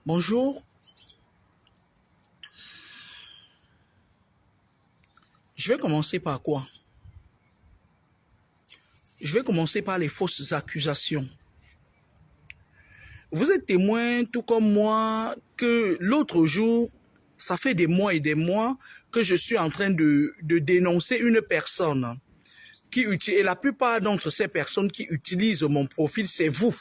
Bonjour. Je vais commencer par quoi? Je vais commencer par les fausses accusations. Vous êtes témoin, tout comme moi, que l'autre jour, ça fait des mois et des mois que je suis en train de dénoncer une personne qui utilise, et la plupart d'entre ces personnes qui utilisent mon profil, c'est vous.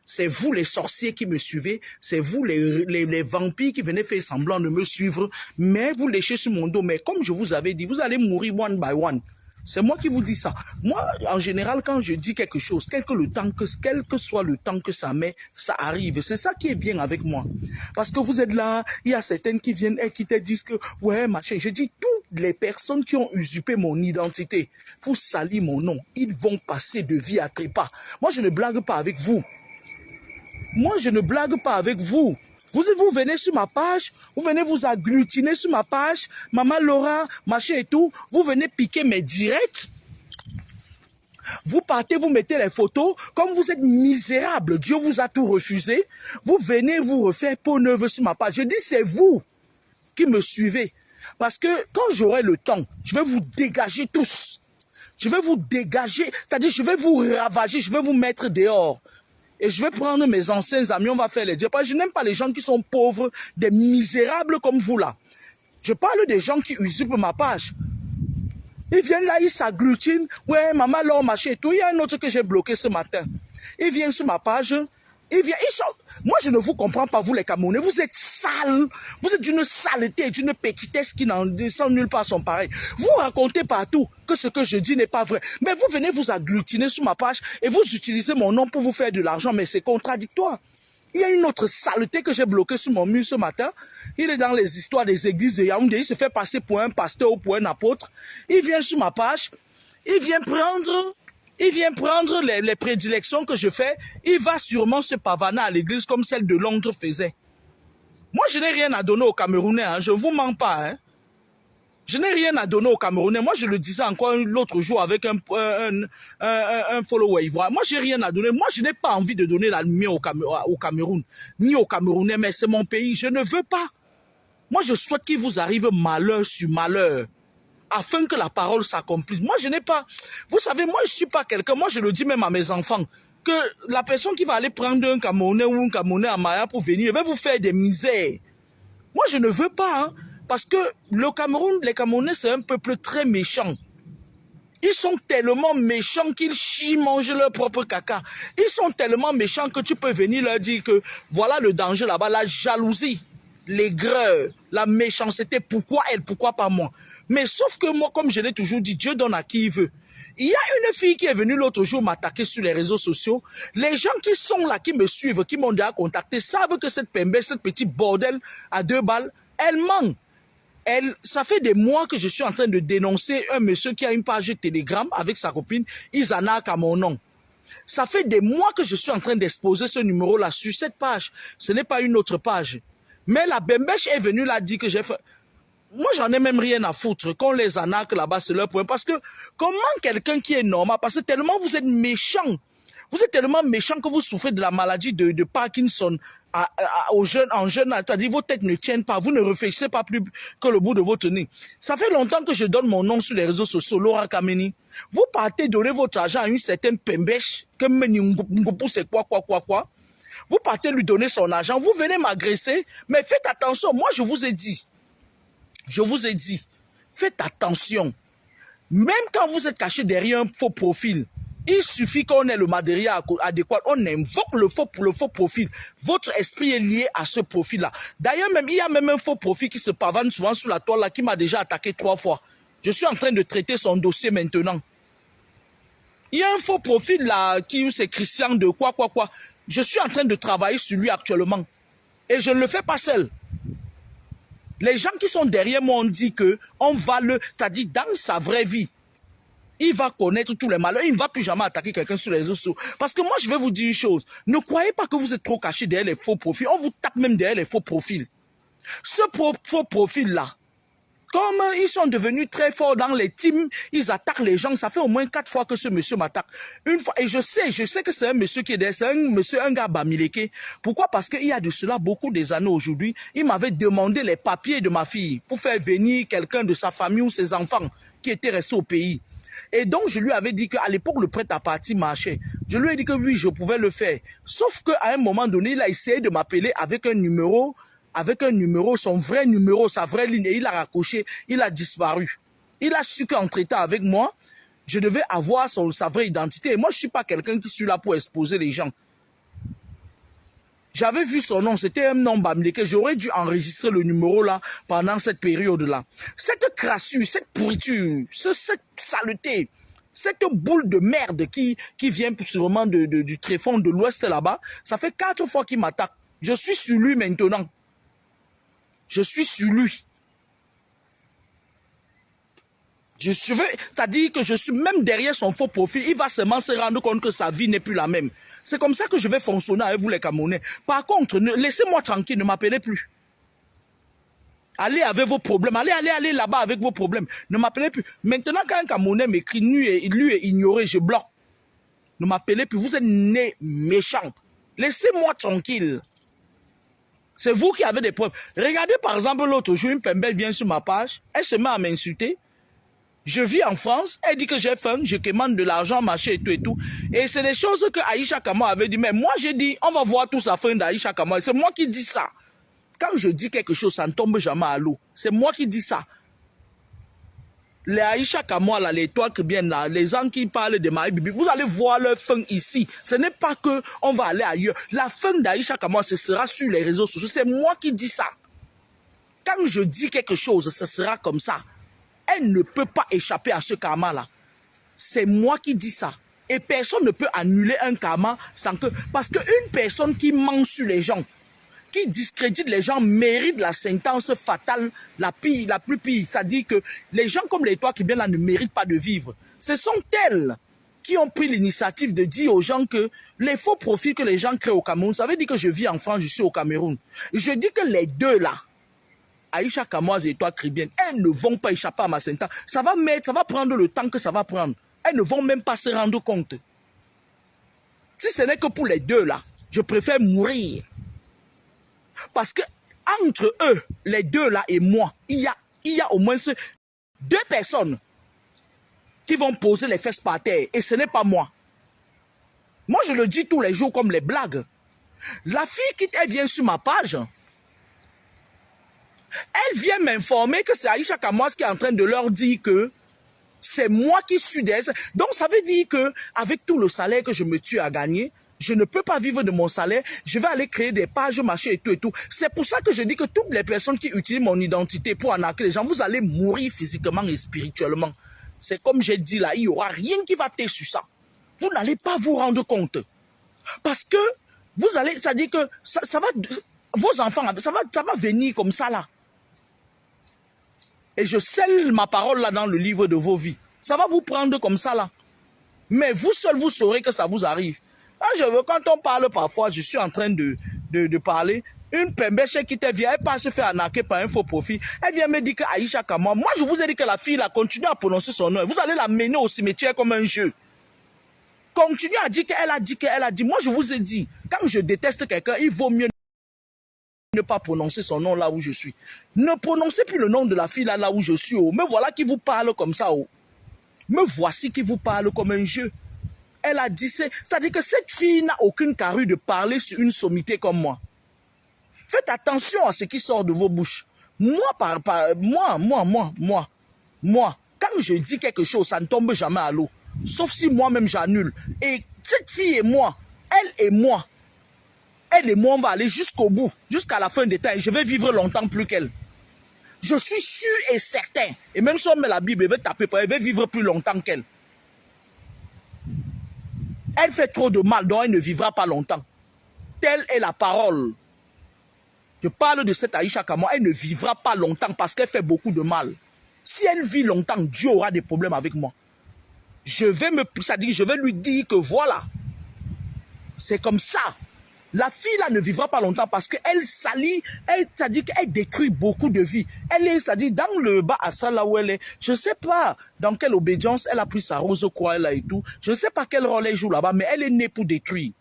C'est vous les sorciers qui me suivez, c'est vous les vampires qui venez faire semblant de me suivre, mais vous léchez sur mon dos. Mais comme je vous avais dit, vous allez mourir one by one. C'est moi qui vous dis ça. Moi, en général, quand je dis quelque chose, quel que soit le temps que ça met, ça arrive. C'est ça qui est bien avec moi. Parce que vous êtes là, il y a certaines qui viennent et qui te disent que, ouais, machin. Je dis, toutes les personnes qui ont usurpé mon identité pour salir mon nom, ils vont passer de vie à trépas. Moi, je ne blague pas avec vous. Moi, je ne blague pas avec vous. Vous venez sur ma page, vous venez vous agglutiner sur ma page, Maman Laura, machin et tout, vous venez piquer mes directs. Vous partez, vous mettez les photos, comme vous êtes misérable, Dieu vous a tout refusé, vous venez vous refaire peau neuve sur ma page. Je dis, c'est vous qui me suivez. Parce que quand j'aurai le temps, je vais vous dégager tous. Je vais vous dégager, c'est-à-dire je vais vous ravager, je vais vous mettre dehors. Et je vais prendre mes anciens amis, on va faire les dieux. Parce que je n'aime pas les gens qui sont pauvres, des misérables comme vous là. Je parle des gens qui usurpent ma page. Ils viennent là, ils s'agglutinent. Ouais, maman, là, machin et tout. Il y a un autre que j'ai bloqué ce matin. Il vient sur ma page. Moi, je ne vous comprends pas, vous les Camerounais. Vous êtes sales. Vous êtes d'une saleté, d'une petitesse qui n'en descend nulle part son pareil. Vous racontez partout que ce que je dis n'est pas vrai. Mais vous venez vous agglutiner sur ma page et vous utilisez mon nom pour vous faire de l'argent. Mais c'est contradictoire. Il y a une autre saleté que j'ai bloquée sur mon mur ce matin. Il est dans les histoires des églises de Yaoundé. Il se fait passer pour un pasteur ou pour un apôtre. Il vient sur ma page. Il vient prendre les prédilections que je fais. Il va sûrement se pavaner à l'église comme celle de Londres faisait. Moi, je n'ai rien à donner aux Camerounais. Hein. Je ne vous mens pas. Hein. Je n'ai rien à donner aux Camerounais. Moi, je le disais encore l'autre jour avec un follower ivoire. Moi, je n'ai rien à donner. Moi, je n'ai pas envie de donner la lumière au Cameroun, ni aux Camerounais, mais c'est mon pays. Je ne veux pas. Moi, je souhaite qu'il vous arrive malheur sur malheur, afin que la parole s'accomplisse. Moi, je n'ai pas... Vous savez, moi, je ne suis pas quelqu'un... Moi, je le dis même à mes enfants, que la personne qui va aller prendre un Camerounais ou un Camerounais à Maya pour venir, elle va vous faire des misères. Moi, je ne veux pas, hein. Parce que le Cameroun, les Camerounais, c'est un peuple très méchant. Ils sont tellement méchants qu'ils mangent leur propre caca. Ils sont tellement méchants que tu peux venir leur dire que voilà le danger là-bas, la jalousie, l'aigreur, la méchanceté. Pourquoi elle, pourquoi pas moi? Mais sauf que moi, comme je l'ai toujours dit, Dieu donne à qui il veut. Il y a une fille qui est venue l'autre jour m'attaquer sur les réseaux sociaux. Les gens qui sont là, qui me suivent, qui m'ont déjà contacté, savent que cette pembelle, cette petite bordel à 2 balles, elle ment. Ça fait des mois que je suis en train de dénoncer un monsieur qui a une page Telegram avec sa copine Isana à mon nom. Ça fait des mois que je suis en train d'exposer ce numéro-là sur cette page. Ce n'est pas une autre page. Mais la Bembèche est venue là dire que j'ai fait... Moi, j'en ai même rien à foutre. Qu'on les arnaque là-bas, c'est leur point. Parce que comment quelqu'un qui est normal, parce que tellement vous êtes méchant, vous êtes tellement méchant que vous souffrez de la maladie de Parkinson en jeune, c'est-à-dire vos têtes ne tiennent pas, vous ne réfléchissez pas plus que le bout de votre nez. Ça fait longtemps que je donne mon nom sur les réseaux sociaux, Laura Kameni. Vous partez donner votre argent à une certaine pembèche, que c'est quoi. Vous partez lui donner son argent, vous venez m'agresser, mais faites attention, moi je vous ai dit, faites attention. Même quand vous êtes caché derrière un faux profil, il suffit qu'on ait le matériel adéquat, on invoque le faux profil. Votre esprit est lié à ce profil-là. D'ailleurs, il y a même un faux profil qui se pavane souvent sous la toile là, qui m'a déjà attaqué 3 fois. Je suis en train de traiter son dossier maintenant. Il y a un faux profil là, c'est Christian de quoi. Je suis en train de travailler sur lui actuellement. Et je ne le fais pas seul. Les gens qui sont derrière moi ont dit que on va c'est-à-dire dans sa vraie vie, il va connaître tous les malheurs, il ne va plus jamais attaquer quelqu'un sur les réseaux sociaux. Parce que moi, je vais vous dire une chose, ne croyez pas que vous êtes trop caché derrière les faux profils, on vous tape même derrière les faux profils. Ce faux profil-là, Comme ils sont devenus très forts dans les teams, ils attaquent les gens. Ça fait au moins 4 fois que ce monsieur m'attaque. Une fois, et je sais que c'est un monsieur qui est, un gars Bamileke. Pourquoi? Parce qu'il y a de cela beaucoup des années aujourd'hui. Il m'avait demandé les papiers de ma fille pour faire venir quelqu'un de sa famille ou ses enfants qui étaient restés au pays. Et donc, je lui avais dit qu'à l'époque, le prêt-à-partir marchait. Je lui ai dit que oui, je pouvais le faire. Sauf qu'à un moment donné, il a essayé de m'appeler avec un numéro, son vrai numéro, sa vraie ligne, et il a raccroché, il a disparu. Il a su qu'entre-temps avec moi, je devais avoir sa vraie identité. Et moi, je ne suis pas quelqu'un qui suis là pour exposer les gens. J'avais vu son nom, c'était un nom Bamileke. J'aurais dû enregistrer le numéro là pendant cette période-là. Cette crassure, cette pourriture, cette saleté, cette boule de merde qui vient sûrement du tréfonds de l'Ouest là-bas, ça fait 4 fois qu'il m'attaque. Je suis sur lui maintenant. Je suis sur lui. C'est-à-dire que je suis même derrière son faux profil. Il va seulement se rendre compte que sa vie n'est plus la même. C'est comme ça que je vais fonctionner avec vous les Camerounais. Par contre, laissez-moi tranquille, ne m'appelez plus. Allez avec vos problèmes, allez là-bas avec vos problèmes. Ne m'appelez plus. Maintenant, quand un Camerounais m'écrit, lui est ignoré, je bloque. Ne m'appelez plus, vous êtes né méchant. Laissez-moi tranquille. C'est vous qui avez des problèmes. Regardez par exemple l'autre jour, une pembelle vient sur ma page, elle se met à m'insulter. Je vis en France, elle dit que j'ai faim, je commande de l'argent, machin et tout et tout. Et c'est des choses que Aïcha Kamwa avait dit. Mais moi, j'ai dit, on va voir tout ça fin d'Aïcha Kamwa. C'est moi qui dis ça. Quand je dis quelque chose, ça ne tombe jamais à l'eau. C'est moi qui dis ça. Les Aïcha Kamwa, là, les toits qui viennent là, les gens qui parlent de Maï Bibi, vous allez voir leur fin ici. Ce n'est pas que on va aller ailleurs. La fin d'Aïcha Kamwa, ce sera sur les réseaux sociaux. C'est moi qui dis ça. Quand je dis quelque chose, ce sera comme ça. Elle ne peut pas échapper à ce karma-là. C'est moi qui dis ça. Et personne ne peut annuler un karma sans que... Parce qu'une personne qui ment sur les gens, qui discrédite les gens, mérite la sentence fatale, la plus pire. Ça dit que les gens comme les toi qui viennent là ne méritent pas de vivre. Ce sont elles qui ont pris l'initiative de dire aux gens que les faux profits que les gens créent au Cameroun, ça veut dire que je vis en France, je suis au Cameroun. Je dis que les deux là, Aïcha Kamoise et toi, Cribienne, elles ne vont pas échapper à ma sentence. Ça va prendre le temps que ça va prendre. Elles ne vont même pas se rendre compte. Si ce n'est que pour les deux là, je préfère mourir. Parce que entre eux, les deux là et moi, il y a au moins 2 personnes qui vont poser les fesses par terre. Et ce n'est pas moi. Moi, je le dis tous les jours comme les blagues. La fille qui vient sur ma page, elle vient m'informer que c'est Aïcha Kamoise qui est en train de leur dire que c'est moi qui suis derrière. Donc ça veut dire que avec tout le salaire que je me tue à gagner, je ne peux pas vivre de mon salaire. Je vais aller créer des pages, machin et tout et tout. C'est pour ça que je dis que toutes les personnes qui utilisent mon identité pour arnaquer les gens, vous allez mourir physiquement et spirituellement. C'est comme j'ai dit là, il n'y aura rien qui va t'aider sur ça. Vous n'allez pas vous rendre compte. Parce que vous allez, ça dit que ça va, vos enfants, ça va venir comme ça là. Et je scelle ma parole là dans le livre de vos vies. Ça va vous prendre comme ça là. Mais vous seul, vous saurez que ça vous arrive. Quand on parle parfois, je suis en train de parler. Une pembèche qui te vient, elle passe se faire arnaquer par un faux profit. Elle vient me dire que Aïcha Kamwa. Moi, je vous ai dit que la fille là continue à prononcer son nom. Vous allez la mener au cimetière comme un jeu. Continue à dire qu'elle a dit qu'elle a dit. Moi, je vous ai dit, quand je déteste quelqu'un, il vaut mieux ne pas prononcer son nom là où je suis. Ne prononcez plus le nom de la fille là où je suis. Oh. Me voilà qui vous parle comme ça. Oh. Me voici qui vous parle comme un jeu. Elle a dit, c'est-à-dire que cette fille n'a aucune carrure de parler sur une sommité comme moi. Faites attention à ce qui sort de vos bouches. Moi, quand je dis quelque chose, ça ne tombe jamais à l'eau. Sauf si moi-même j'annule. Et cette fille et moi, elle et moi, on va aller jusqu'au bout, jusqu'à la fin des temps. Et je vais vivre longtemps plus qu'elle. Je suis sûr et certain. Et même si on met la Bible, elle va taper, elle va vivre plus longtemps qu'elle. Elle fait trop de mal, donc elle ne vivra pas longtemps. Telle est la parole. Je parle de cette Aïcha Kamwa, elle ne vivra pas longtemps parce qu'elle fait beaucoup de mal. Si elle vit longtemps, Dieu aura des problèmes avec moi. Je vais lui dire que voilà, c'est comme ça. La fille là ne vivra pas longtemps parce qu'elle salit, c'est-à-dire qu'elle détruit beaucoup de vies. Elle est, c'est-à-dire dans le bas à ça là où elle est, je ne sais pas dans quelle obédience elle a pris sa rose quoi là et tout. Je ne sais pas quel rôle elle joue là-bas, mais elle est née pour détruire.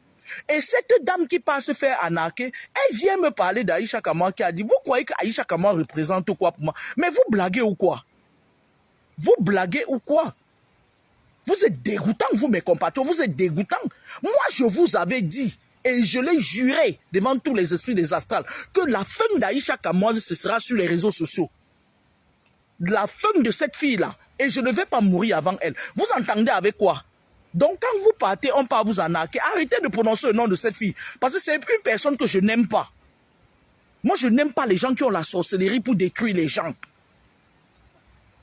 Et cette dame qui passe se faire arnaquer, elle vient me parler d'Aïcha Kamara qui a dit, vous croyez qu'Aïcha Kamara représente quoi pour moi? Mais vous blaguez ou quoi? Vous blaguez ou quoi? Vous êtes dégoûtants, vous mes compatriotes, vous êtes dégoûtants. Moi, je vous avais dit, et je l'ai juré devant tous les esprits des astrales, que la fin d'Aïcha Kamara, ce sera sur les réseaux sociaux. La fin de cette fille-là, et je ne vais pas mourir avant elle. Vous entendez avec quoi? Donc quand vous partez, on part vous arnaquer. Arrêtez de prononcer le nom de cette fille, parce que c'est une personne que je n'aime pas. Moi, je n'aime pas les gens qui ont la sorcellerie pour détruire les gens.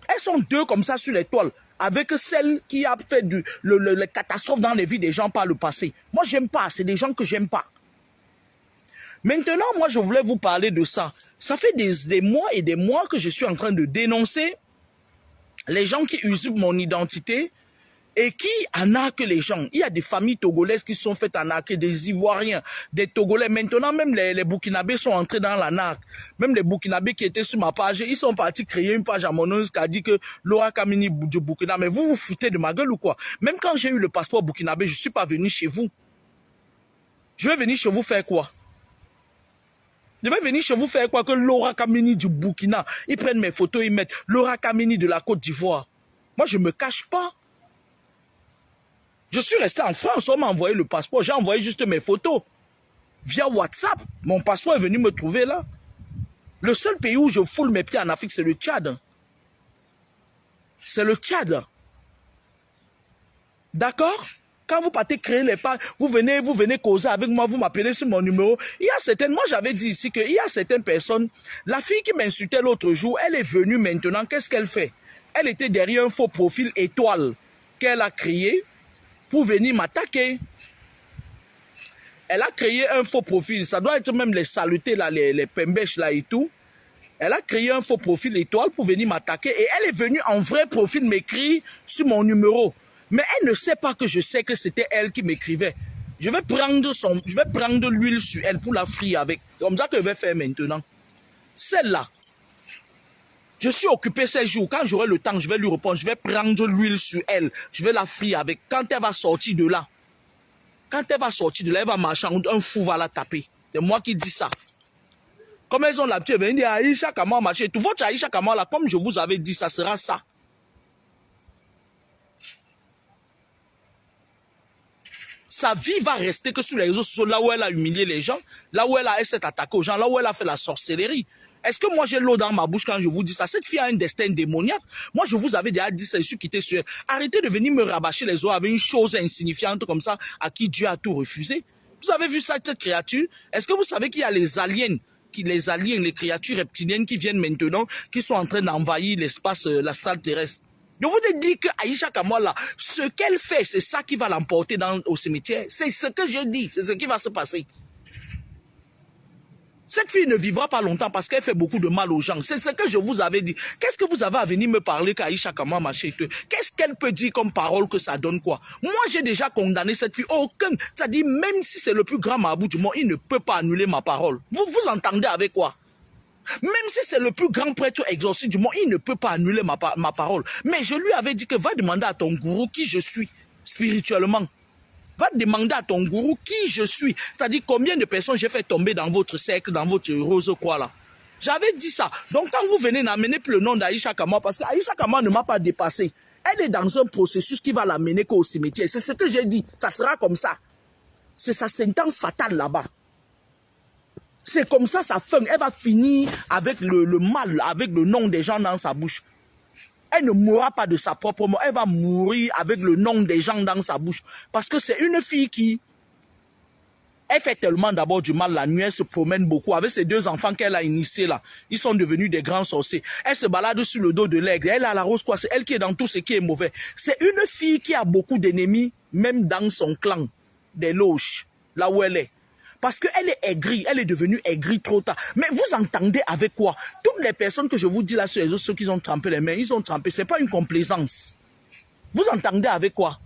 Elles sont deux comme ça sur l'étoile, avec celle qui a fait le catastrophe dans les vies des gens par le passé. Moi, j'aime pas. C'est des gens que j'aime pas. Maintenant, moi, je voulais vous parler de ça. Ça fait des mois et des mois que je suis en train de dénoncer les gens qui usurpent mon identité et qui arnaquent les gens. Il y a des familles togolaises qui sont faites arnaquer, des Ivoiriens, des Togolais. Maintenant, même les Burkinabés sont entrés dans l'arnaque. Même les Burkinabés qui étaient sur ma page, ils sont partis créer une page à mon nom qui a dit que Laura Kamini du Burkina. Mais vous vous foutez de ma gueule ou quoi? Même quand j'ai eu le passeport burkinabé, je ne suis pas venu chez vous. Je vais venir chez vous faire quoi? Je vais venir chez vous faire quoi? Que Laura Kamini du Burkina, ils prennent mes photos, ils mettent Laura Kamini de la Côte d'Ivoire. Moi, je ne me cache pas. Je suis resté en France, on m'a envoyé le passeport, j'ai envoyé juste mes photos. Via WhatsApp, mon passeport est venu me trouver là. Le seul pays où je foule mes pieds en Afrique, c'est le Tchad. C'est le Tchad. D'accord? Quand vous partez créer les pages, vous venez causer avec moi, vous m'appelez sur mon numéro. Il y a certaines, moi j'avais dit ici qu'il y a certaines personnes, la fille qui m'insultait l'autre jour, elle est venue maintenant, qu'est-ce qu'elle fait? Elle était derrière un faux profil étoile qu'elle a créé pour venir m'attaquer. Elle a créé un faux profil, ça doit être même les salutés là, les pembèches là et tout. Elle a créé un faux profil étoile pour venir m'attaquer et elle est venue en vrai profil m'écrire sur mon numéro. Mais elle ne sait pas que je sais que c'était elle qui m'écrivait. Je vais prendre l'huile sur elle pour la frire avec. C'est comme ça que je vais faire maintenant. Celle-là, je suis occupé ces jours. Quand j'aurai le temps, je vais lui répondre. Je vais prendre l'huile sur elle. Je vais la frire avec. Quand elle va sortir de là, elle va marcher, un fou va la taper. C'est moi qui dis ça. Comme elles ont l'habitude, elles disent Aïcha Kamara marcher. Tout votre Aïcha Kamara là, comme je vous avais dit, ça sera ça. Sa vie va rester que sur les réseaux sociaux, là où elle a humilié les gens, là où elle s'est attaquée aux gens, là où elle a fait la sorcellerie. Est-ce que moi j'ai l'eau dans ma bouche quand je vous dis ça? Cette fille a un destin démoniaque. Moi je vous avais déjà dit ça, je suis quitté sur elle. Arrêtez de venir me rabâcher les os avec une chose insignifiante comme ça à qui Dieu a tout refusé. Vous avez vu ça, cette créature? Est-ce que vous savez qu'il y a les aliens, les créatures reptiliennes qui viennent maintenant, qui sont en train d'envahir l'espace, l'astral terrestre? Je vous ai dit que Aïcha Kamara, ce qu'elle fait, c'est ça qui va l'emporter au cimetière. C'est ce que je dis, c'est ce qui va se passer. Cette fille ne vivra pas longtemps parce qu'elle fait beaucoup de mal aux gens. C'est ce que je vous avais dit. Qu'est-ce que vous avez à venir me parler qu'Aïcha Kamara Macheteau? Qu'est-ce qu'elle peut dire comme parole que ça donne quoi? Moi, j'ai déjà condamné cette fille. Aucun. C'est-à-dire, même si c'est le plus grand marabout du monde, il ne peut pas annuler ma parole. Vous entendez avec quoi? Même si c'est le plus grand prêtre exorciste du monde, il ne peut pas annuler ma parole. Mais je lui avais dit que va demander à ton gourou qui je suis spirituellement. Va demander à ton gourou qui je suis. C'est-à-dire combien de personnes j'ai fait tomber dans votre cercle, dans votre rose quoi là. J'avais dit ça. Donc quand vous venez n'amenez plus le nom d'Aïcha Kamara, parce qu'Aïcha Kamara ne m'a pas dépassé. Elle est dans un processus qui va l'amener qu'au cimetière. C'est ce que j'ai dit. Ça sera comme ça. C'est sa sentence fatale là-bas. C'est comme ça sa fin. Elle va finir avec le mal, avec le nom des gens dans sa bouche. Elle ne mourra pas de sa propre mort. Elle va mourir avec le nom des gens dans sa bouche. Parce que c'est une fille qui... Elle fait tellement d'abord du mal la nuit. Elle se promène beaucoup. Avec ses deux enfants qu'elle a initiés là. Ils sont devenus des grands sorciers. Elle se balade sur le dos de l'aigle. Elle a la rose quoi. C'est elle qui est dans tout ce qui est mauvais. C'est une fille qui a beaucoup d'ennemis, même dans son clan des loges, là où elle est. Parce qu'elle est aigrie, elle est devenue aigrie trop tard. Mais vous entendez avec quoi? Toutes les personnes que je vous dis là sur les autres, ceux qui ont trempé les mains, ils ont trempé. Ce n'est pas une complaisance. Vous entendez avec quoi?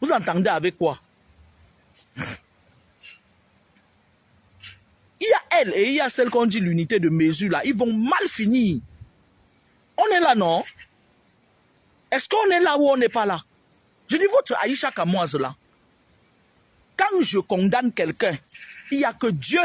Vous entendez avec quoi? elle et il y a celle qu'on dit l'unité de mesure là, ils vont mal finir. On est là, non? Est-ce qu'on est là ou on n'est pas là? Je dis votre Aïcha Kamoise là. Quand je condamne quelqu'un, il n'y a que Dieu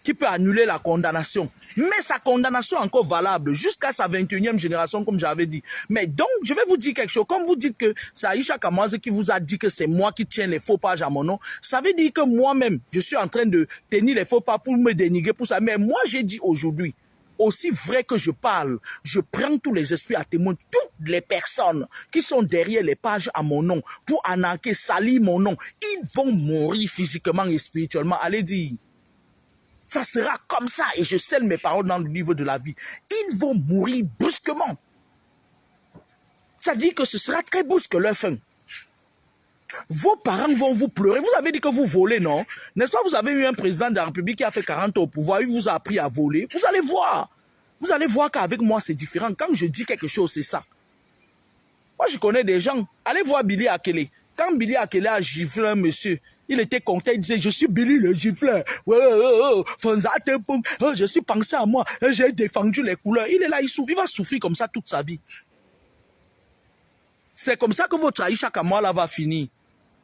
qui peut annuler la condamnation. Mais sa condamnation est encore valable jusqu'à sa 21e génération, comme j'avais dit. Mais donc, je vais vous dire quelque chose. Comme vous dites que c'est Aïcha Kamoise qui vous a dit que c'est moi qui tiens les faux pages à mon nom, ça veut dire que moi-même, je suis en train de tenir les faux pages pour me dénigrer pour ça. Mais moi, j'ai dit aujourd'hui, aussi vrai que je parle, je prends tous les esprits à témoin, toutes les personnes qui sont derrière les pages à mon nom, pour arnaquer, salir mon nom, ils vont mourir physiquement et spirituellement. Allez dire. Ça sera comme ça, et je scelle mes paroles dans le livre de la vie. Ils vont mourir brusquement. Ça dit que ce sera très brusque leur fin. Vos parents vont vous pleurer. Vous avez dit que vous volez, non? N'est-ce pas, vous avez eu un président de la République qui a fait 40 ans au pouvoir, il vous a appris à voler. Vous allez voir. Vous allez voir qu'avec moi, c'est différent. Quand je dis quelque chose, c'est ça. Moi, je connais des gens. Allez voir Billy Akele. Quand Billy Akele a giflé un monsieur, il était content, il disait, je suis Billy le gifleur. Je suis pensé à moi, j'ai défendu les couleurs. Il est là, il va souffrir comme ça toute sa vie. C'est comme ça que votre Aïcha Kamala va finir.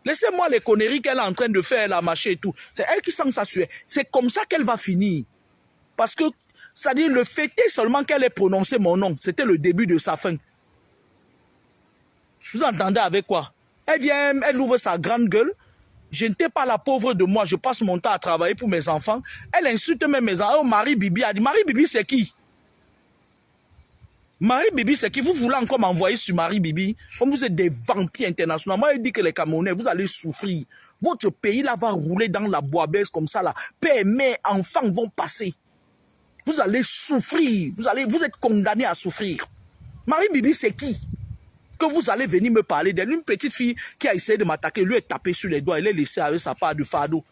Laissez-moi les conneries qu'elle est en train de faire, la marché et tout. C'est elle qui sent ça suer. C'est comme ça qu'elle va finir. Parce que, c'est-à-dire, le fait est seulement qu'elle ait prononcé mon nom. C'était le début de sa fin. Vous entendez avec quoi? Elle vient, elle ouvre sa grande gueule. Je n'étais pas la pauvre de moi, je passe mon temps à travailler pour mes enfants. Elle insulte même mes enfants. Oh, Marie Bibi a dit, Marie Bibi c'est qui? Marie Bibi c'est qui? Vous voulez encore m'envoyer sur Marie Bibi? Comme vous êtes des vampires internationaux. Moi, je dis que les Camerounais, vous allez souffrir. Votre pays là va rouler dans la bois-baisse comme ça là. Père, mère, enfants vont passer. Vous allez souffrir. Vous êtes condamnés à souffrir. Marie Bibi c'est qui? Que vous allez venir me parler d'elle. Une petite fille qui a essayé de m'attaquer, lui est tapé sur les doigts, elle est laissée avec sa part de fardeau.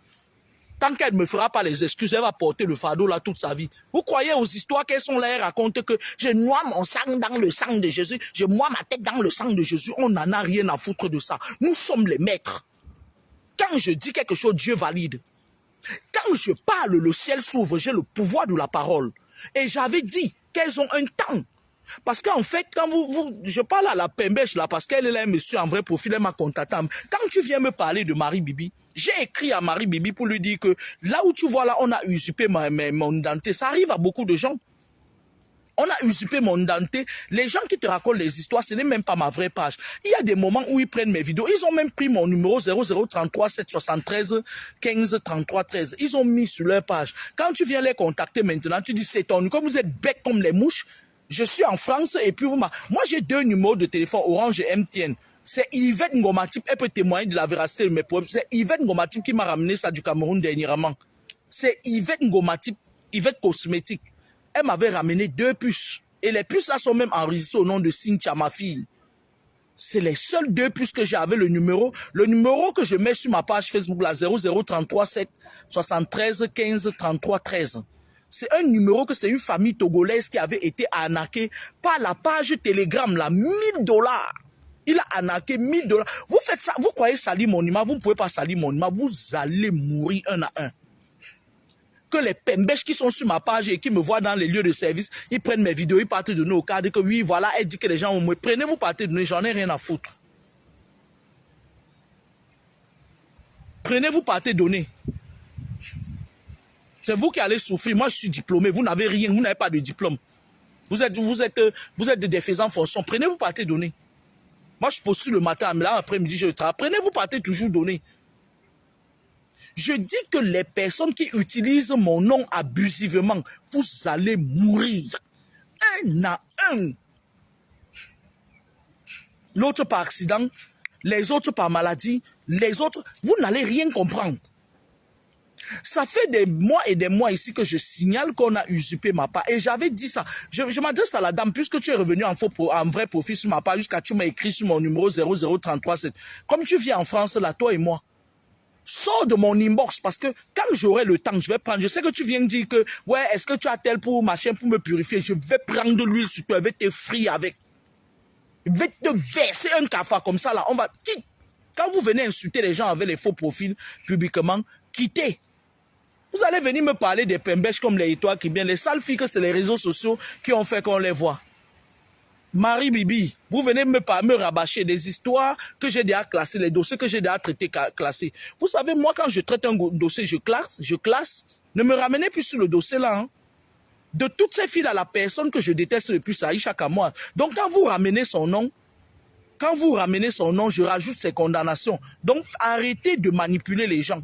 Tant qu'elle ne me fera pas les excuses, elle va porter le fardeau là toute sa vie. Vous croyez aux histoires qu'elles sont là, elles racontent que je noie mon sang dans le sang de Jésus, je noie ma tête dans le sang de Jésus. On n'en a rien à foutre de ça. Nous sommes les maîtres. Quand je dis quelque chose, Dieu valide. Quand je parle, le ciel s'ouvre, j'ai le pouvoir de la parole. Et j'avais dit qu'elles ont un temps. Parce qu'en fait, quand je parle à la Pembèche là, parce qu'elle est là, monsieur, en vrai profil, elle m'a contacté. Quand tu viens me parler de Marie Bibi, j'ai écrit à Marie Bibi pour lui dire que là où tu vois là, on a usurpé mon identité. Ça arrive à beaucoup de gens. On a usurpé mon identité. Les gens qui te racontent les histoires, ce n'est même pas ma vraie page. Il y a des moments où ils prennent mes vidéos. Ils ont même pris mon numéro 0033 773 15 33 13. Ils ont mis sur leur page. Quand tu viens les contacter maintenant, tu dis c'est ton. Comme vous êtes bêtes comme les mouches, je suis en France et puis moi j'ai 2 numéros de téléphone, Orange et MTN. C'est Yvette Ngomatip, elle peut témoigner de la véracité de mes problèmes. C'est Yvette Ngomatip qui m'a ramené ça du Cameroun dernièrement. C'est Yvette Ngomatip, Yvette Cosmétique. Elle m'avait ramené 2 puces. Et les puces là sont même enregistrées au nom de Cynthia, ma fille. C'est les seules 2 puces que j'ai avec le numéro. Le numéro que je mets sur ma page Facebook, là, 0033 7 73 15 33 13. C'est un numéro que c'est une famille togolaise qui avait été arnaquée par la page Telegram, là, $1000. Il a arnaqué $1000. Vous faites ça, vous croyez salir mon image, vous ne pouvez pas salir mon image, vous allez mourir un à un. Que les pembèches qui sont sur ma page et qui me voient dans les lieux de service, ils prennent mes vidéos, ils partent donner au cadre que oui, voilà, elle dit que les gens vont me prenez, vous partez donner, j'en ai rien à foutre. Prenez, vous partez donner. C'est vous qui allez souffrir. Moi, je suis diplômé. Vous n'avez rien. Vous n'avez pas de diplôme. Vous êtes des défaisants fonction. Prenez, vous partez donner. Moi, je postule le matin, mais là, après-midi, je travaille. Prenez, vous partez toujours donner. Je dis que les personnes qui utilisent mon nom abusivement, vous allez mourir. Un à un. L'autre par accident, les autres par maladie, les autres, vous n'allez rien comprendre. Ça fait des mois et des mois ici que je signale qu'on a usurpé ma part. Et j'avais dit ça. Je m'adresse à la dame, puisque tu es revenu en vrai profil sur ma part, jusqu'à tu m'as écrit sur mon numéro 00337. Comme tu viens en France, là, toi et moi, sors de mon inbox, parce que quand j'aurai le temps, je vais prendre. Je sais que tu viens de dire que, ouais, est-ce que tu as tel pour machin pour me purifier? Je vais prendre de l'huile sur toi, je vais te frire avec. Je vais te verser un cafard comme ça, là. On va. Quand vous venez insulter les gens avec les faux profils publiquement, quittez. Vous allez venir me parler des pembèches comme les étoiles qui viennent, les sales filles que c'est les réseaux sociaux qui ont fait qu'on les voit. Marie Bibi, vous venez me rabâcher des histoires que j'ai déjà classées, les dossiers que j'ai déjà traités, classés. Vous savez, moi, quand je traite un dossier, je classe. Ne me ramenez plus sur le dossier là. Hein. De toutes ces filles-là, la personne que je déteste le plus, c'est Aïcha Kamoa. Donc, quand vous ramenez son nom, je rajoute ses condamnations. Donc, arrêtez de manipuler les gens.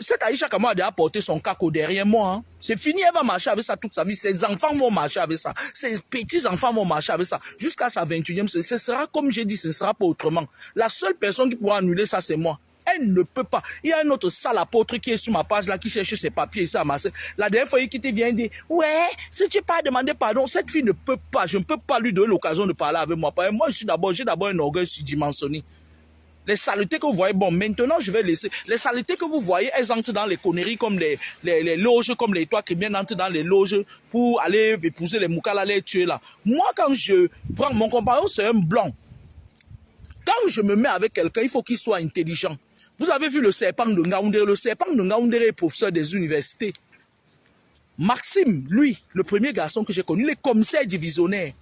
Cette Aïcha Kamoa a déjà porté son caco derrière moi. Hein. C'est fini, elle va marcher avec ça toute sa vie. Ses enfants vont marcher avec ça. Ses petits-enfants vont marcher avec ça. Jusqu'à sa 21e, ce sera comme j'ai dit, ce ne sera pas autrement. La seule personne qui pourra annuler ça, c'est moi. Elle ne peut pas. Il y a un autre sale apôtre qui est sur ma page là, qui cherche ses papiers ici à Marseille. La dernière fois, il te vient dire, ouais, si tu n'as pas demandé pardon, cette fille ne peut pas. Je ne peux pas lui donner l'occasion de parler avec moi. Moi, j'ai d'abord un orgueil surdimensionné. Les saletés que vous voyez, bon, maintenant, je vais laisser. Les saletés que vous voyez, elles entrent dans les conneries comme les loges, comme les toits qui viennent entrer dans les loges pour aller épouser les moukala, les tuer là. Moi, quand je prends mon compagnon, c'est un blanc. Quand je me mets avec quelqu'un, il faut qu'il soit intelligent. Vous avez vu le serpent de Ngaoundéré. Le serpent de Ngaoundéré est professeur des universités. Maxime, lui, le premier garçon que j'ai connu, il est commissaire divisionnaire.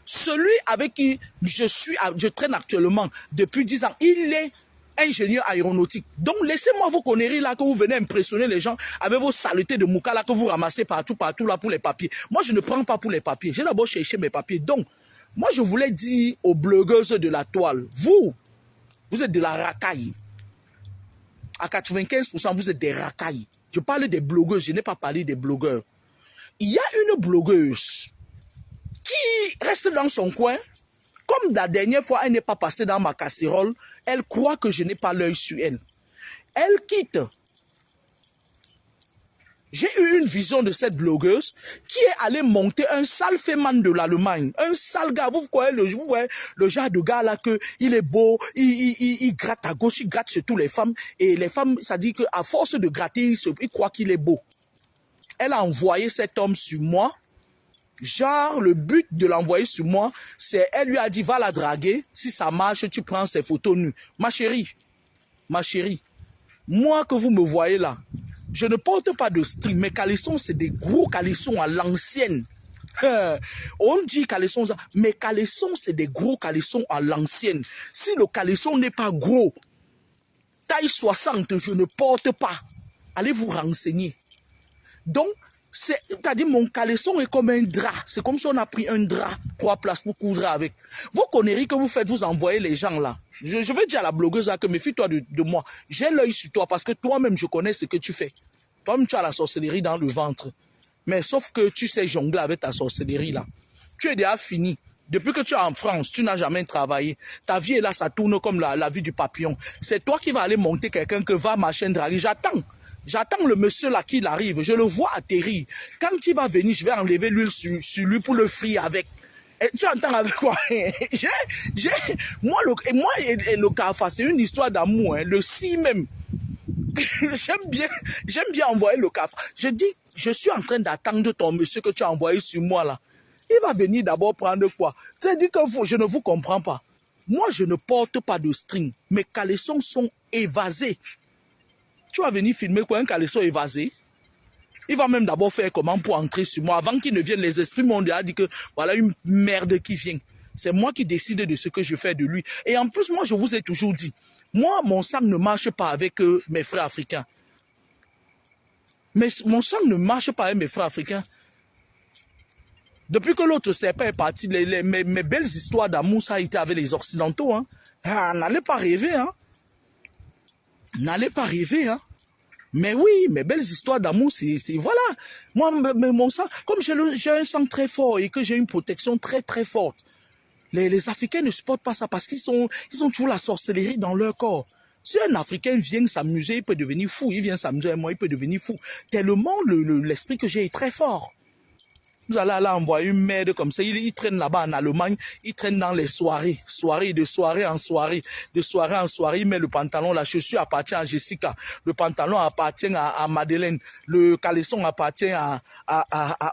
Celui avec qui je traîne actuellement depuis 10 ans, il est ingénieur aéronautique. Donc, laissez-moi vos conneries là que vous venez impressionner les gens avec vos saletés de mouka là que vous ramassez partout là pour les papiers. Moi, je ne prends pas pour les papiers. J'ai d'abord cherché mes papiers. Donc, moi, je voulais dire aux blogueuses de la toile, vous êtes de la racaille. À 95%, vous êtes des racailles. Je parle des blogueuses, je n'ai pas parlé des blogueurs. Il y a une blogueuse qui reste dans son coin. Comme la dernière fois, elle n'est pas passée dans ma casserole, elle croit que je n'ai pas l'œil sur elle. Elle quitte. J'ai eu une vision de cette blogueuse qui est allée monter un sale féman de l'Allemagne. Un sale gars. Vous voyez le genre de gars là que il est beau, il gratte à gauche, il gratte sur toutes les femmes. Et les femmes, ça dit qu'à force de gratter, il croit qu'il est beau. Elle a envoyé cet homme sur moi. Genre, le but de l'envoyer sur moi, c'est, elle lui a dit, va la draguer. Si ça marche, tu prends ses photos nues. Ma chérie, moi que vous me voyez là, je ne porte pas de string. Mes caleçons, c'est des gros caleçons à l'ancienne. On dit caleçons, mes caleçons, c'est des gros caleçons à l'ancienne. Si le caleçon n'est pas gros, taille 60, je ne porte pas. Allez vous renseigner. Donc, c'est-à-dire mon caleçon est comme un drap. C'est comme si on a pris un drap, 3 places pour coudre avec. Vos conneries que vous faites, vous envoyez les gens là. Je vais dire à la blogueuse là que méfie-toi de moi. J'ai l'œil sur toi parce que toi-même, je connais ce que tu fais. Toi-même, tu as la sorcellerie dans le ventre. Mais sauf que tu sais jongler avec ta sorcellerie là. Tu es déjà fini. Depuis que tu es en France, tu n'as jamais travaillé. Ta vie est là, ça tourne comme la vie du papillon. C'est toi qui vas aller monter quelqu'un que va ma chaîne draguer. J'attends le monsieur là qu'il arrive. Je le vois atterrir. Quand il va venir, je vais enlever l'huile sur lui pour le frire avec. Et tu entends avec quoi? Moi et le CAFA, c'est une histoire d'amour. Hein. Le si même. J'aime bien envoyer le CAFA. Je dis, je suis en train d'attendre ton monsieur que tu as envoyé sur moi là. Il va venir d'abord prendre quoi? C'est-à-dire que je ne vous comprends pas. Moi, je ne porte pas de string. Mes caleçons sont évasés. Tu vas venir filmer quoi, un caleçon évasé? Il va même d'abord faire comment pour entrer sur moi. Avant qu'il ne vienne, les esprits m'ont déjà dit que voilà une merde qui vient. C'est moi qui décide de ce que je fais de lui. Et en plus, moi, je vous ai toujours dit, moi, mon sang ne marche pas avec mes frères africains. Mais mon sang ne marche pas avec mes frères africains. Depuis que l'autre serpent est parti, mes belles histoires d'amour, ça a été avec les Occidentaux. Hein. Ah, n'allez pas rêver. Hein. N'allez pas rêver. Hein. Mais oui, mes belles histoires d'amour, c'est voilà. Moi, mon sang, comme j'ai un sang très fort et que j'ai une protection très très forte, les Africains ne supportent pas ça parce qu'ils ont toujours la sorcellerie dans leur corps. Si un Africain vient s'amuser, il peut devenir fou. Il vient s'amuser avec moi, il peut devenir fou. Tellement l'esprit que j'ai est très fort. Vous allez là envoyer une merde comme ça. Il traîne là-bas en Allemagne. Il traîne dans les soirées. De soirée en soirée. Il met le pantalon. La chaussure appartient à Jessica. Le pantalon appartient à Madeleine. Le caleçon appartient à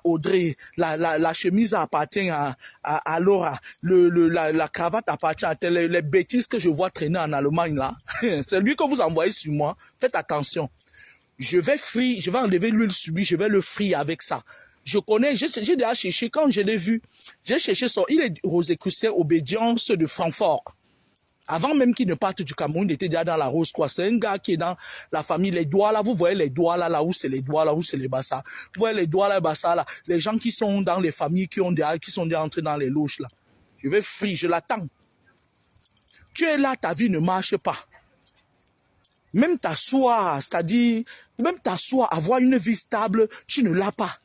Audrey. La chemise appartient à Laura. La cravate appartient à tel. Les bêtises que je vois traîner en Allemagne là. C'est lui que vous envoyez sur moi. Faites attention. Je vais enlever l'huile sur lui, je vais le frire avec ça. Je connais, j'ai déjà cherché, quand je l'ai vu, j'ai cherché il est Rosicrucian Obédience de Francfort. Avant même qu'il ne parte du Cameroun, il était déjà dans la Rose, quoi. C'est un gars qui est dans la famille, les doigts là, vous voyez les doigts là, là où c'est les doigts, là où c'est les bassas. Vous voyez les doigts là, les bassas là. Les gens qui sont dans les familles, qui sont déjà entrés dans les loges là. Je vais frire, je l'attends. Tu es là, ta vie ne marche pas. Même t'asseoir, c'est-à-dire, même t'asseoir, avoir une vie stable, tu ne l'as pas.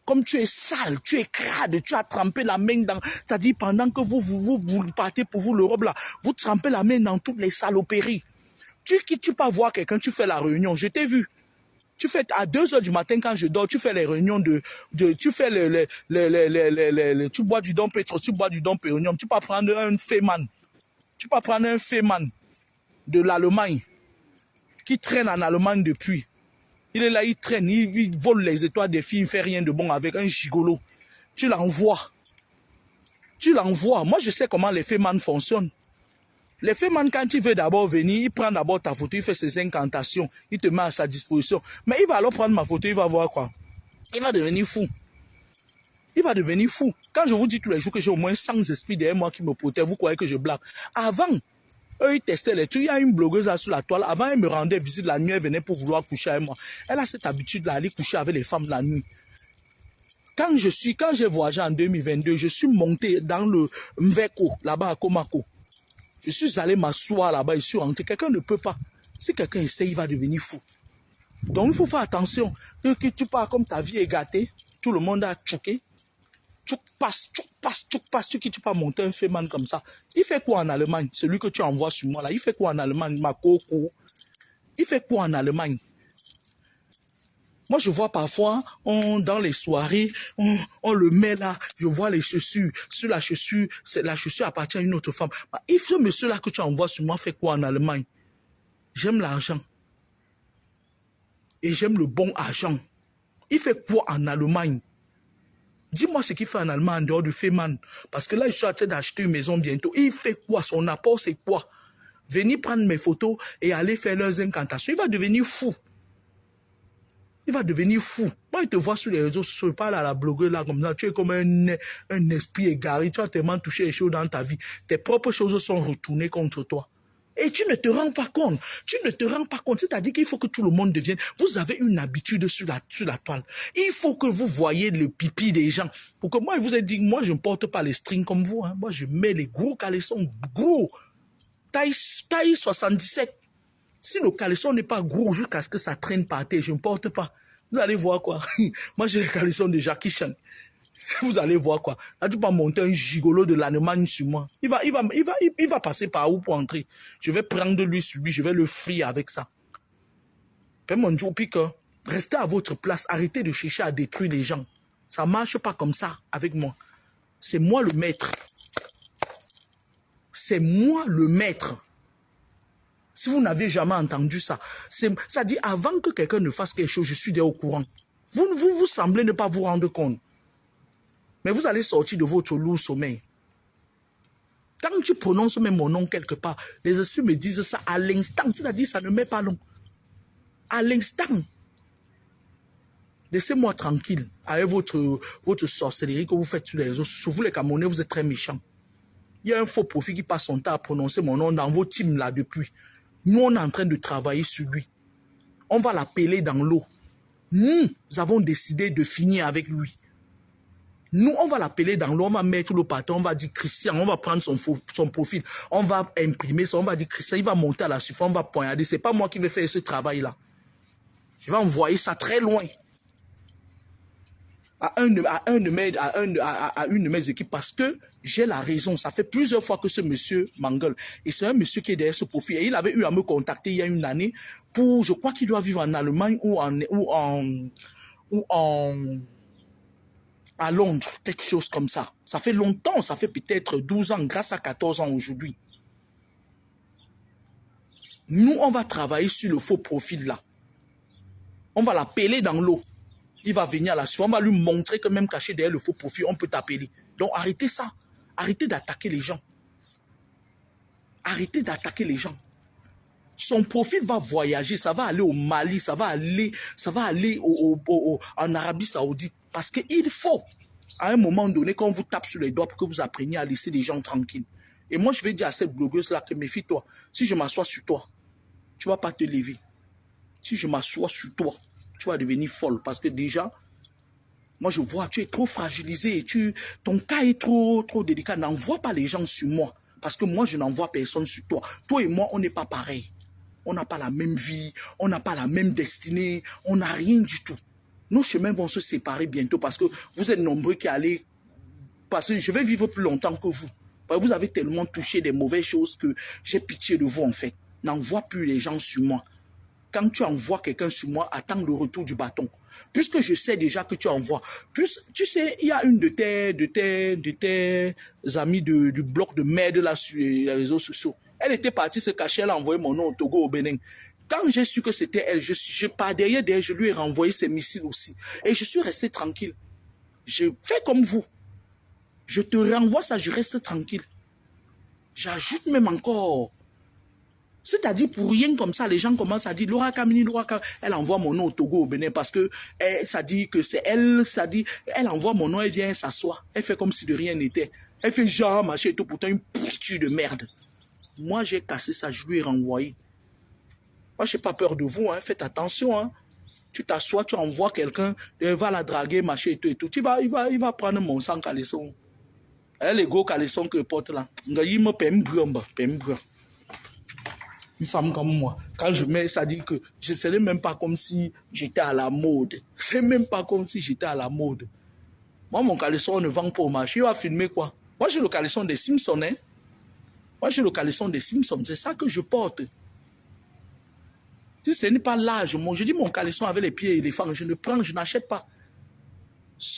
Comme tu es sale, tu es crade, tu as trempé la main dans... C'est-à-dire, pendant que vous partez pour vous l'Europe, là, vous trempez la main dans toutes les saloperies. Tu peux voir quelqu'un, tu fais la réunion. Je t'ai vu. Tu fais à 2 heures du matin, quand je dors, tu fais les réunions tu fais tu bois du Dom Petro, tu bois du Dom Péronium. Tu peux prendre un Feyman. Tu peux prendre un Feyman de l'Allemagne qui traîne en Allemagne depuis. Il est là, il traîne, il vole les étoiles des filles, il ne fait rien de bon avec un gigolo. Tu l'envoies. Tu l'envoies. Moi, je sais comment les Feyman fonctionnent. Les Feyman, quand il veut d'abord venir, il prend d'abord ta photo, il fait ses incantations, il te met à sa disposition. Mais il va alors prendre ma photo, il va voir quoi? Il va devenir fou. Il va devenir fou. Quand je vous dis tous les jours que j'ai au moins 100 esprits derrière moi qui me protègent, vous croyez que je blague. Avant, eux, ils testaient les trucs. Il y a une blogueuse là sur la toile. Avant, elle me rendait visite la nuit. Elle venait pour vouloir coucher avec moi. Elle a cette habitude-là, d'aller coucher avec les femmes la nuit. Quand j'ai voyagé en 2022, je suis monté dans le Mveko, là-bas à Komako. Je suis allé m'asseoir là-bas, je suis rentré. Quelqu'un ne peut pas. Si quelqu'un essaie, il va devenir fou. Donc, il faut faire attention. Que tu pars comme ta vie est gâtée, tout le monde a choqué. Tu passes, tu peux monter un Feyman comme ça. Il fait quoi en Allemagne? Celui que tu envoies sur moi là, il fait quoi en Allemagne, ma coco? Il fait quoi en Allemagne? Moi, je vois parfois, dans les soirées, on le met là, je vois les chaussures. Sur la chaussure, la chaussure appartient à une autre femme. Et ce monsieur-là que tu envoies sur moi fait quoi en Allemagne? J'aime l'argent. Et j'aime le bon argent. Il fait quoi en Allemagne? Dis-moi ce qu'il fait en Allemagne en dehors du Feyman. Parce que là, je suis en train d'acheter une maison bientôt. Il fait quoi? Son apport, c'est quoi? Venir prendre mes photos et aller faire leurs incantations. Il va devenir fou. Il va devenir fou. Moi, il te voit sur les réseaux sociaux, il parle à la blogueuse là comme ça. Tu es comme un esprit égaré. Tu as tellement touché les choses dans ta vie. Tes propres choses sont retournées contre toi. Et tu ne te rends pas compte. Tu ne te rends pas compte. C'est-à-dire qu'il faut que tout le monde devienne... Vous avez une habitude sur la toile. Il faut que vous voyez le pipi des gens. Pour que moi, je vous ai dit, moi, je ne porte pas les strings comme vous. Hein. Moi, je mets les gros caleçons gros. Taille 77. Si le caleçon n'est pas gros jusqu'à ce que ça traîne par terre, je ne porte pas. Vous allez voir quoi. Moi, j'ai les caleçons de Jackie Chan. Vous allez voir quoi. Là, tu peux monter un gigolo de l'Allemagne sur moi. Il va passer par où pour entrer? Je vais prendre lui sur lui, je vais le frire avec ça. Puis mon Dieu, pique, restez à votre place, arrêtez de chercher à détruire les gens. Ça ne marche pas comme ça avec moi. C'est moi le maître. C'est moi le maître. Si vous n'avez jamais entendu ça, ça dit avant que quelqu'un ne fasse quelque chose, je suis déjà au courant. Vous semblez ne pas vous rendre compte. Mais vous allez sortir de votre lourd sommeil. Quand tu prononces même mon nom quelque part, les esprits me disent ça à l'instant. C'est-à-dire ça ne met pas long. À l'instant. Laissez-moi tranquille avec votre sorcellerie que vous faites sur les réseaux. Sur vous les Camerounais, vous êtes très méchants. Il y a un faux profil qui passe son temps à prononcer mon nom dans vos teams là depuis. Nous, on est en train de travailler sur lui. On va l'appeler dans l'eau. Nous avons décidé de finir avec lui. Nous, on va l'appeler dans l'eau, on va mettre le patron, on va dire Christian, on va prendre son profil, on va imprimer ça, on va dire Christian, il va monter à la surface, on va poignarder. Ce n'est pas moi qui vais faire ce travail-là. Je vais envoyer ça très loin. À une de mes équipes parce que j'ai la raison. Ça fait plusieurs fois que ce monsieur m'engueule. Et c'est un monsieur qui est derrière ce profil. Et il avait eu à me contacter il y a une année pour, je crois qu'il doit vivre en Allemagne ou à Londres, quelque chose comme ça. Ça fait longtemps, ça fait peut-être 12 ans, grâce à 14 ans aujourd'hui. Nous, on va travailler sur le faux profil là. On va l'appeler dans l'eau. Il va venir à la suite. On va lui montrer que même caché derrière le faux profil, on peut t'appeler. Donc arrêtez ça. Arrêtez d'attaquer les gens. Arrêtez d'attaquer les gens. Son profil va voyager, ça va aller au Mali, ça va aller en Arabie Saoudite. Parce qu'il faut, à un moment donné, qu'on vous tape sur les doigts pour que vous appreniez à laisser les gens tranquilles. Et moi, je vais dire à cette blogueuse-là que méfie-toi. Si je m'assois sur toi, tu ne vas pas te lever. Si je m'assois sur toi, tu vas devenir folle. Parce que déjà, moi, je vois, tu es trop fragilisé et ton cas est trop délicat. N'envoie pas les gens sur moi. Parce que moi, je n'envoie personne sur toi. Toi et moi, on n'est pas pareil. On n'a pas la même vie, on n'a pas la même destinée, on n'a rien du tout. Nos chemins vont se séparer bientôt parce que vous êtes nombreux qui allez... Parce que je vais vivre plus longtemps que vous. Parce que vous avez tellement touché des mauvaises choses que j'ai pitié de vous en fait. N'envoie plus les gens sur moi. Quand tu envoies quelqu'un sur moi, attends le retour du bâton. Puisque je sais déjà que tu envoies. Tu sais, il y a une de tes amies du bloc de merde là sur les réseaux sociaux. Elle était partie se cacher, elle a envoyé mon nom au Togo, au Bénin. Quand j'ai su que c'était elle, je pars derrière d'elle, je lui ai renvoyé ses missiles aussi. Et je suis resté tranquille. Je fais comme vous. Je te renvoie ça, je reste tranquille. J'ajoute même encore. C'est-à-dire, pour rien comme ça, les gens commencent à dire Laura Kamini, elle envoie mon nom au Togo, au Bénin, parce que ça dit que c'est elle, ça dit, elle envoie mon nom, elle vient s'asseoir. Elle fait comme si de rien n'était. Elle fait genre, machin et tout, pourtant une pourriture de merde. Moi, j'ai cassé ça, je lui ai renvoyé. Moi, je n'ai pas peur de vous, hein. Faites attention. Hein. Tu t'assois, tu envoies quelqu'un, va la draguer, machin et tout. Il va prendre mon sang caleçon. Les gros caleçons que porte là. Il me paie une femme comme moi. Quand je mets, ça dit que je ne serais même pas comme si j'étais à la mode. C'est même pas comme si j'étais à la mode. Moi, mon caleçon ne vend pas au marché. Il va filmer quoi? Moi, j'ai le caleçon des Simpsons. Hein? Moi, j'ai le caleçon des Simpsons. C'est ça que je porte. Si ce n'est pas l'âge, je dis mon caleçon avec les pieds éléphants, je ne prends, je n'achète pas.